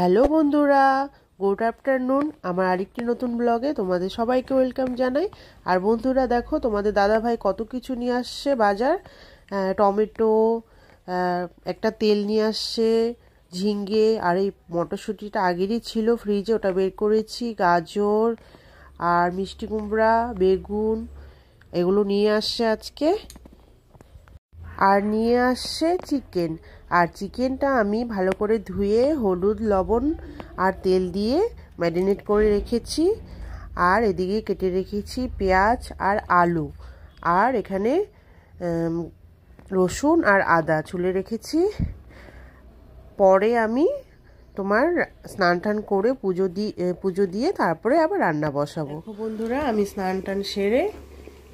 Hello বন্ধুরা, good afternoon. আমার আরেকটি নতুন ব্লগে তোমাদের সবাইকে ওয়েলকাম জানাই। আর বন্ধুরা দেখো, তোমাদের দাদাভাই কত কিছু নিয়ে আসছে বাজার। টমেটো, একটা তেল নিয়ে আসছে, ঝিঙ্গে, আর এই মটরশুঁটিটা আগেরই ছিল ফ্রিজে, ওটা বের করেছি, গাজর আর মিষ্টি কুমড়া, বেগুন, এগুলো নিয়ে আসছে আজকে। আর নিয়ে আসছে চিকেন। আর চিকেনটা আমি ভালো করে ধুয়ে হলুদ, লবণ আর তেল দিয়ে ম্যারিনেট করে রেখেছি। আর এদিকে কেটে রেখেছি পেঁয়াজ আর আলু। আর এখানে রসুন আর আদা ছুলে রেখেছি। পরে আমি তোমার স্নান টান করে পুজো দিয়ে তারপরে আবার রান্না বসাবো। বন্ধুরা, আমি স্নান টান সেরে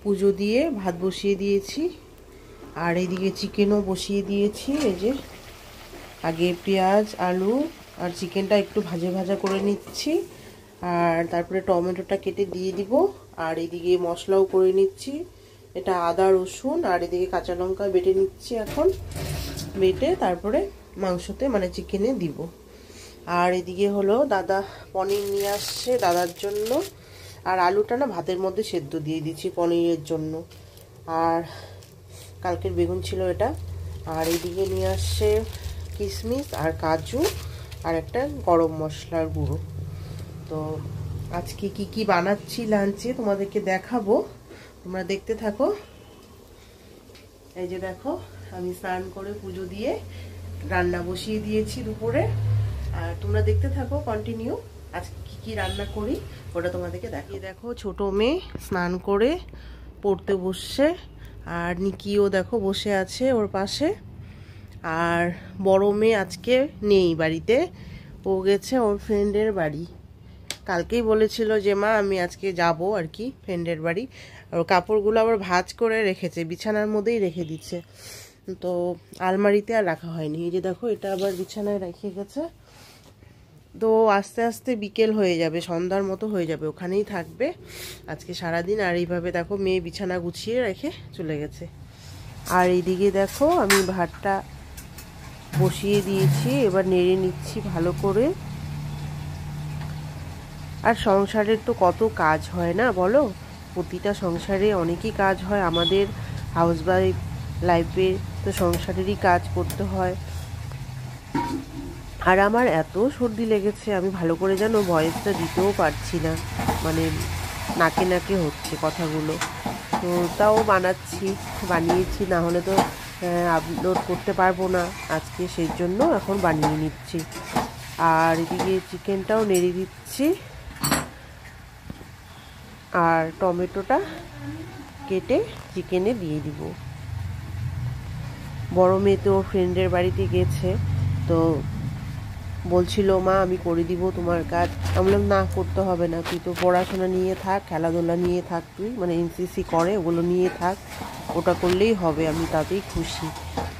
পুজো দিয়ে ভাত বসিয়ে দিয়েছি। আর এইদিকে চিকেনও বসিয়ে দিয়েছি। এই যে আগে পেঁয়াজ, আলু আর চিকেনটা একটু ভাজা ভাজা করে নিচ্ছি। আর তারপরে টমেটোটা কেটে দিয়ে দিব। আর এইদিকে মশলাও করে নিচ্ছি, এটা আদা, রসুন আর এদিকে কাঁচা লঙ্কা বেটে নিচ্ছি। এখন বেটে তারপরে মাংসতে মানে চিকেনে দিব। আর এদিকে হলো দাদা পনির নিয়ে আসছে দাদার জন্য। আর আলুটা না ভাতের মধ্যে সেদ্ধ দিয়ে দিচ্ছি পনিরের জন্য। আর কালকের বেগুন ছিল এটা। আর এইদিকে নিয়ে আসছে কিশমিশ আর কাজু আর একটা গরম মশলার গুঁড়ো। তো আজকে কি কি বানাচ্ছি লাঞ্চে তোমাদেরকে দেখাবো, তোমরা দেখতে থাকো। এই যে দেখো, আমি স্নান করে পুজো দিয়ে রান্না বসিয়ে দিয়েছি দুপুরে। আর তোমরা দেখতে থাকো কন্টিনিউ, আজকে কি কি রান্না করি ওটা তোমাদেরকে দেখিয়ে। দেখো, ছোট মেয়ে স্নান করে পড়তে বসছে। আর নিকিও দেখো বসে আছে ওর পাশে। আর বড় মেয়ে আজকে নেই বাড়িতে, ও গেছে ওর ফ্রেন্ডের বাড়ি। কালকেই বলেছিল যে মা আমি আজকে যাব আর কি ফ্রেন্ডের বাড়ি। আর কাপড়গুলো আবার ভাঁজ করে রেখেছে, বিছানার মধ্যেই রেখে দিচ্ছে, তো আলমারিতে আর রাখা হয়নি। এই যে দেখো, এটা আবার বিছানায় রেখে গেছে। তো আস্তে আস্তে বিকেল হয়ে যাবে, সন্ধ্যার মতো হয়ে যাবে, ওখানেই থাকবে আজকে সারাদিন। আর এইভাবে দেখো মেয়ে বিছানা গুছিয়ে রেখে চলে গেছে। আর এইদিকে দেখো, আমি ভাতটা বসিয়ে দিয়েছি, এবার নেড়ে নিচ্ছি ভালো করে। আর সংসারের তো কত কাজ হয় না বলো, প্রতিটা সংসারে অনেকই কাজ হয়। আমাদের হাউসওয়াইফ লাইফে তো সংসারেরই কাজ করতে হয়। আর আমার এত সর্দি লেগেছে, আমি ভালো করে যেন ভয়েসটা দিতেও পারছি না, মানে নাকে নাকে হচ্ছে কথাগুলো। তো তাও বানিয়েছি, না হলে তো আপলোড করতে পারবো না আজকে, সেই জন্য এখন বানিয়ে নিচ্ছি। আর এদিকে চিকেনটাও নেড়ে দিচ্ছি। আর টমেটোটা কেটে চিকেনে দিয়ে দিব। বড় মেয়ে তো ফ্রেন্ডের বাড়িতে গেছে, তো বলছিল মা আমি করে দিব তোমার কাজ। আমি বললাম না, করতে হবে না, তুই তো পড়াশোনা নিয়ে থাক, খেলাধুলা নিয়ে থাক, তুই মানে এনসিসি করে ওগুলো নিয়ে থাক, ওটা করলেই হবে, আমি তাতেই খুশি।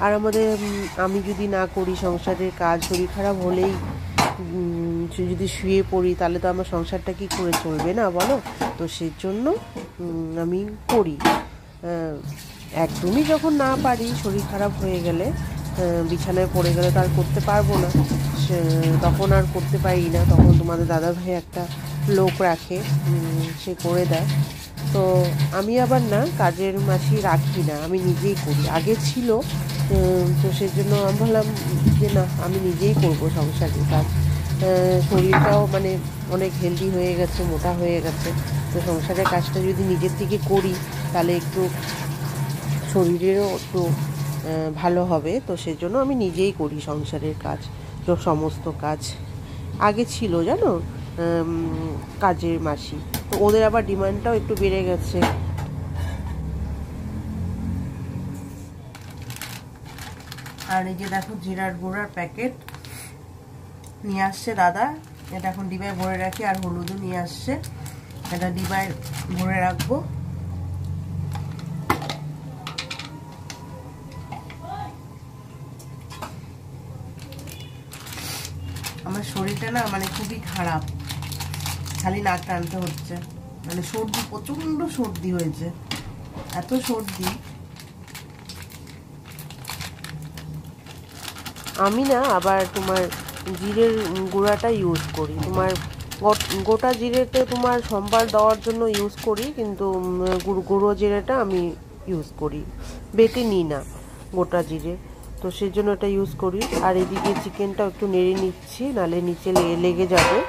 আর আমি যদি না করি সংসারের কাজ, শরীর খারাপ হলেই যদি শুয়ে পড়ি, তাহলে তো আমার সংসারটা কি করে চলবে না বলো। তো সেই জন্য আমি করি। একদমই যখন না পারি, শরীর খারাপ হয়ে গেলে, বিছানায় পড়ে গেলে তো আর করতে পারবো না, তখন আর করতে পারি না। তখন তোমাদের দাদাভাই একটা লোক রাখে, সে করে দেয়। তো আমি আবার না কাজের মাসি রাখি না, আমি নিজেই করি। আগে ছিল, তো সেই জন্য আমি বললাম যে না, আমি নিজেই করবো সংসারের কাজ। শরীরটাও মানে অনেক হেলদি হয়ে গেছে, মোটা হয়ে গেছে। তো সংসারের কাজটা যদি নিজের থেকে করি, তাহলে একটু শরীরেরও একটু ভালো হবে। তো সেজন্য আমি নিজেই করি সংসারের কাজ, তো সমস্ত কাজ। আগে ছিল জানো কাজের মাসি, তো ওদের আবার ডিমান্ডটাও একটু বেড়ে গেছে। আর এই যে দেখো, জিরার গুঁড়ার প্যাকেট নিয়ে আসছে দাদা, এটা এখন ডিবায় ভরে রাখি। আর হলুদও নিয়ে আসছে, এটা ডিবায় ভরে রাখবো। আমার শরীরটা না মানে খুবই খারাপ, খালি নাক টানতে হচ্ছে, মানে সর্দি, প্রচন্ড সর্দি হয়েছে, এত সর্দি। আমি না আবার তোমার জিরের গুঁড়াটা ইউজ করি। তোমার গোটা জিরেতে তোমার সম্বার দেওয়ার জন্য ইউজ করি, কিন্তু গুঁড়ো জিরেটা আমি ইউজ করি, বেটে নিই না গোটা জিরে, তো সেই জন্য এটা ইউজ করি। আর এদিকে চিকেনটা একটু নেড়ে নিচ্ছি, নালে নিচে লেগে যাবে।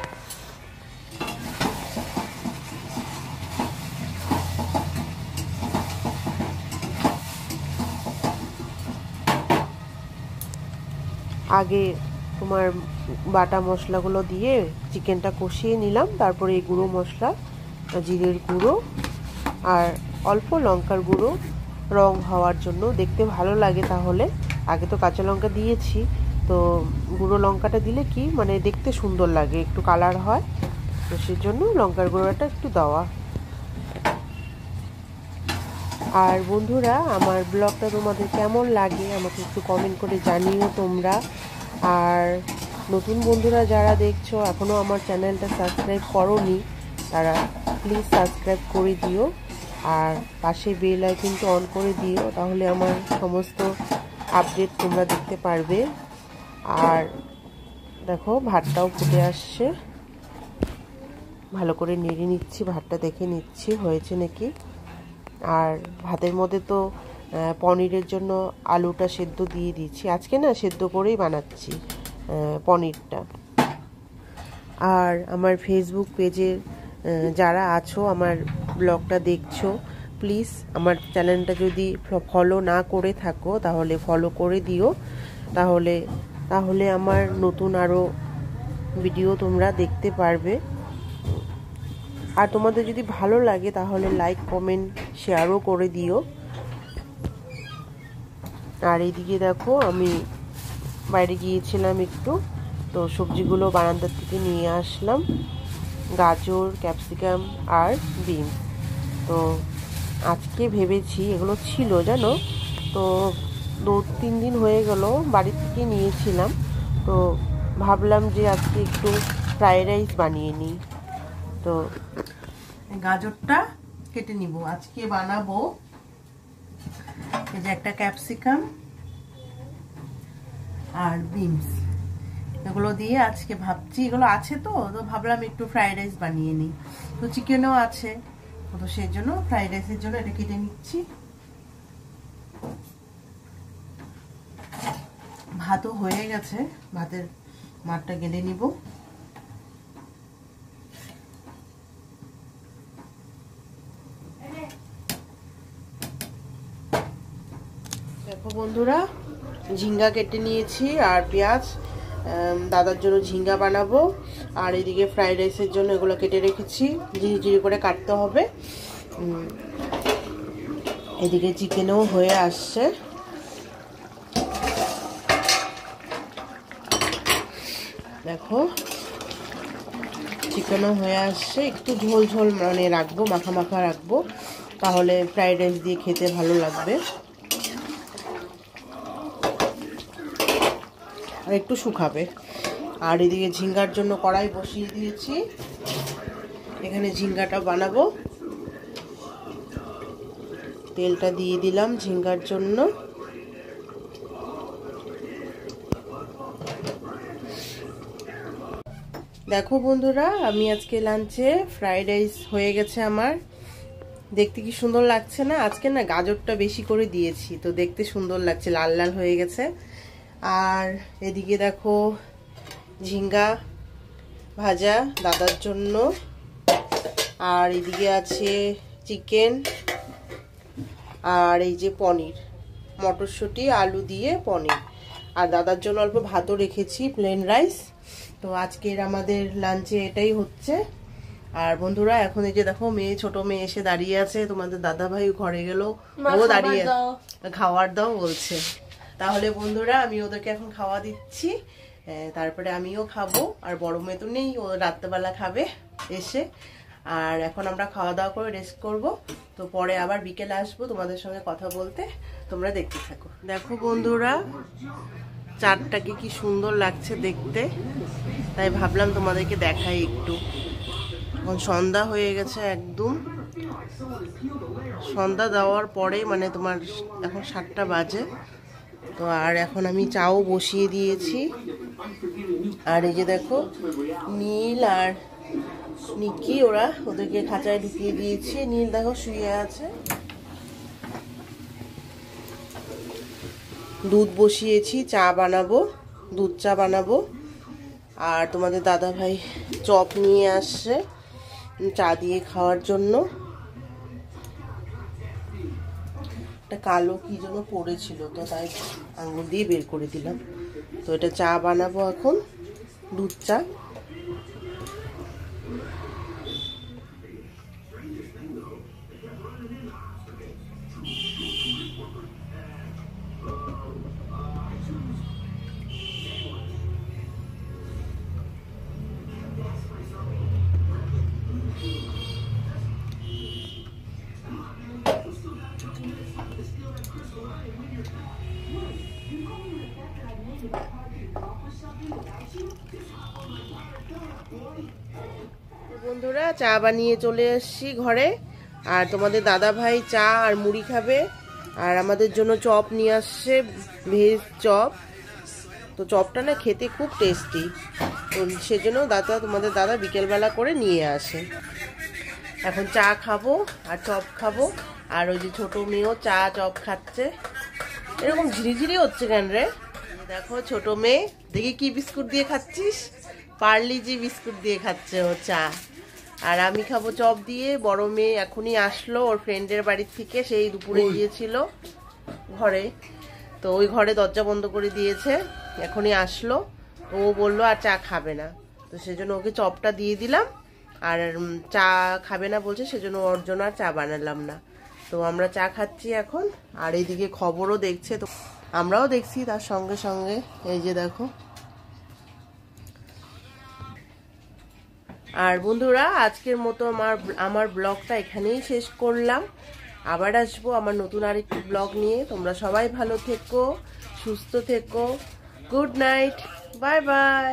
আগে তোমার বাটা মশলাগুলো দিয়ে চিকেনটা কষিয়ে নিলাম, তারপরে এই গুঁড়ো মশলা, জিরের গুঁড়ো আর অল্প লঙ্কার গুঁড়ো রং হওয়ার জন্য, দেখতে ভালো লাগে তাহলে। আগে তো কাঁচা লঙ্কা দিয়েছি, তো গুঁড়ো লঙ্কাটা দিলে কি মানে দেখতে সুন্দর লাগে, একটু কালার হয়, তো সেই জন্য লঙ্কার গুঁড়োটা একটু দেওয়া। আর বন্ধুরা, আমার ব্লগটা তোমাদের কেমন লাগে আমাকে একটু কমেন্ট করে জানিও তোমরা। আর নতুন বন্ধুরা যারা দেখছো এখনও আমার চ্যানেলটা সাবস্ক্রাইব করোনি, তারা প্লিজ সাবস্ক্রাইব করে দিও, আর পাশে বেল আইকনটা অন করে দিও, তাহলে আমার সমস্ত আপডেট তোমরা দেখতে পারবে। আর দেখো ভাতটাও ফুটে আসছে, ভালো করে নেড়ে নিচ্ছি, ভাতটা দেখে নিচ্ছি হয়েছে নাকি। আর ভাতের মধ্যে তো পনিরের জন্য আলুটা সেদ্ধ দিয়ে দিচ্ছি, আজকে না সেদ্ধ করেই বানাচ্ছি পনিরটা। আর আমার ফেসবুক পেজের যারা আছো, আমার ব্লগটা দেখছো, প্লিজ আমার চ্যানেলটা যদি ফলো না করে থাকো তাহলে ফলো করে দিও, তাহলে আমার নতুন আরও ভিডিও তোমরা দেখতে পারবে। আর তোমাদের যদি ভালো লাগে তাহলে লাইক কমেন্ট শেয়ারও করে দিও। আর এইদিকে দেখো আমি বাইরে গিয়েছিলাম একটু, তো সবজিগুলো বারান্দার থেকে নিয়ে আসলাম, গাজর, ক্যাপসিকাম আর বিন। তো আজকে ভেবেছি, এগুলো ছিল জানো, তো 2-3 দিন হয়ে গেল বাড়ি থেকে নিয়েছিলাম, তো ভাবলাম যে আজকে একটু ফ্রাইড রাইস বানিয়ে নিই। তো গাজরটা কেটে নিব, আজকে বানাবো এই যে একটা ক্যাপসিকাম আর বিনস, এগুলো দিয়ে আজকে ভাবছি, এগুলো আছে তো ভাবলাম একটু ফ্রাইড রাইস বানিয়ে নিই। তো চিকেনও আছে, তো সেই জন্য ফ্রাইড রাইসের জন্য এটা কেটে নিচ্ছি। ভাতও হয়ে গেছে, ভাতের মাঠটা গেলে নিব। দেখো বন্ধুরা, ঝিঙ্গা কেটে নিয়েছি আর পেঁয়াজ, দাদার জন্য ঝিঙ্গা বানাবো। আর এদিকে ফ্রাইড রাইসের জন্য এগুলো কেটে রেখেছি, ঝিরি করে কাটতে হবে। এদিকে চিকেনও হয়ে আসছে, দেখো চিকেনও হয়ে আসছে। একটু ঝোল ঝোল মানে রাখবো, মাখা মাখা রাখবো, তাহলে ফ্রাইড রাইস দিয়ে খেতে ভালো লাগবে। আর একটু শুকাবে। আর এদিকে ঝিঙ্গার জন্য কড়াই বসিয়ে দিয়েছি, এখানে ঝিঙ্গাটা বানাবো। তেলটা দিয়ে দিলাম ঝিঙ্গার জন্য। দেখো বন্ধুরা, আমি আজকে লাঞ্চে ফ্রাইড রাইস হয়ে গেছে আমার। দেখতে কি সুন্দর লাগছে না? আজকে না গাজরটা বেশি করে দিয়েছি, তো দেখতে সুন্দর লাগছে, লাল লাল হয়ে গেছে। আর এদিকে দেখো ঝিঙ্গা ভাজা দাদার জন্য, আর এদিকে আছে চিকেন, আর এই যে পনির, মটরশুঁটি আলু দিয়ে পনির, আর দাদার জন্য অল্প ভাতও রেখেছি, প্লেন রাইস। তো আজকের আমাদের লাঞ্চে এটাই হচ্ছে। আর বন্ধুরা, এখন এই যে দেখো ছোট মেয়ে এসে দাঁড়িয়ে আছে, তোমাদের দাদা ভাই ঘরে গেল, ও দাঁড়িয়ে খাওয়ার দাও বলছে। তাহলে বন্ধুরা, আমি ওদেরকে এখন খাওয়া দিচ্ছি, তারপরে আমিও খাবো। আর বড় মেয়ে তো নেই, ও রাত্রেবেলা খাবে এসে। আর এখন আমরা খাওয়া দাওয়া করে রেস্ট করব, তো পরে আবার বিকেলে আসবো তোমাদের সঙ্গে কথা বলতে, তোমরা দেখতে থাকো। দেখো বন্ধুরা, চারটাকে কি সুন্দর লাগছে দেখতে, তাই ভাবলাম তোমাদেরকে দেখাই একটু। এখন সন্ধ্যা হয়ে গেছে, একদম সন্ধ্যা দেওয়ার পরে, মানে তোমার এখন 7টা বাজে। তো আর এখন আমি চাও বসিয়ে দিয়েছি, আর এই যে দেখো নীল আর নিকি, ওদেরকে খাঁচায় ঢুকিয়ে দিয়েছি। নীল দেখো শুয়ে আছে। দুধ বসিয়েছি, চা বানাবো, দুধ চা বানাবো। আর তোমাদের দাদা ভাই চপ নিয়ে আসছে চা দিয়ে খাওয়ার জন্য। একটা কালো কি যেন পড়েছিল, তো তাই আঙুল দিয়ে বের করে দিলাম। তো এটা চা বানাবো এখন, দুধ চা। বন্ধুরা চা বানিয়ে চলে এসেছি ঘরে। আর তোমাদের দাদা ভাই চা আর মুড়ি খাবে। আর আমাদের জন্য চপ নিয়ে আসছে, ভেজ চপ। তো চপটা না খেতে খুব টেস্টি, তো সেজন্য তোমাদের দাদা বিকেলবেলা করে নিয়ে আসে। এখন চা খাবো আর চপ খাবো। আর ওই যে ছোট মেয়েও চা চপ খাচ্ছে। এরকম ঝিরিঝিরি হচ্ছে কেন রে? দেখো ছোট মেয়ে, দেখি কি বিস্কুট দিয়ে খাচ্ছিস? পার্লিজি বিস্কুট দিয়ে খাচ্ছে ও চা। আর আমি খাবো চপ দিয়ে। বড় মেয়ে এখনই আসলো ওর ফ্রেন্ডের বাড়ির থেকে, সেই দুপুরে গিয়েছিল ঘরে, তো ওই ঘরে দরজা বন্ধ করে দিয়েছে, এখনই আসলো। ও বললো আর চা খাবে না, তো সেজন্য ওকে চপটা দিয়ে দিলাম। আর চা খাবে না বলছে, সেজন্য ওর জন্য আর চা বানালাম না। তো আমরা চা খাচ্ছি এখন। আর এইদিকে খবরও দেখছে, তো আমরাও দেখছি তার সঙ্গে সঙ্গে। এই যে দেখো। আর বন্ধুরা আজকের মতো আমার ব্লগটা এখানেই শেষ করলাম। আবার আসবো আমার নতুন আরেকটি ব্লগ নিয়ে। তোমরা সবাই ভালো থেকো, সুস্থ থেকো। Good night, bye bye.